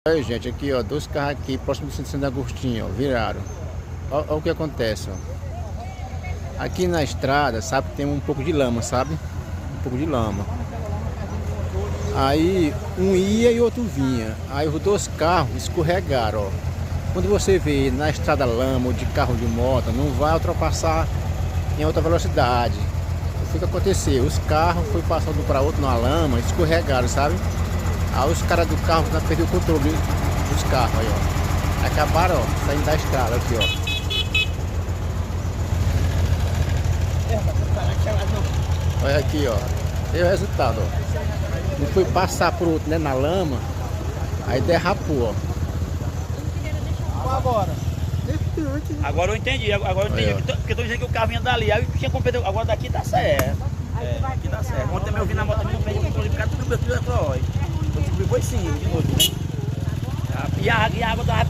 Aí, gente, aqui, ó, dois carros aqui, próximo do centro de Santo Agostinho, ó, viraram. Ó o que acontece, ó. Aqui na estrada, sabe, tem um pouco de lama, sabe? Um pouco de lama. Aí, um ia e outro vinha. Aí os dois carros escorregaram, ó. Quando você vê na estrada lama ou de carro de moto, não vai ultrapassar em alta velocidade. O que aconteceu? Os carros foi passando para outro na lama, escorregaram, sabe? Aí os caras do carro perderam o controle dos carros aí, ó. Acabaram, ó, saindo da estrada aqui, ó. Olha aqui, ó. Deu o resultado, ó. Não foi passar por outro, né, na lama. Aí derrapou, ó. Agora eu entendi, agora eu entendi. Aí, Porque tô dizendo que o carro vinha dali, aí tinha como perder. Agora daqui tá certo. É, aqui tá certo. Ontem também eu vi na moto, não perdeu o controle, porque tudo meu filho é foi sim, de novo, né? E a água tava bem.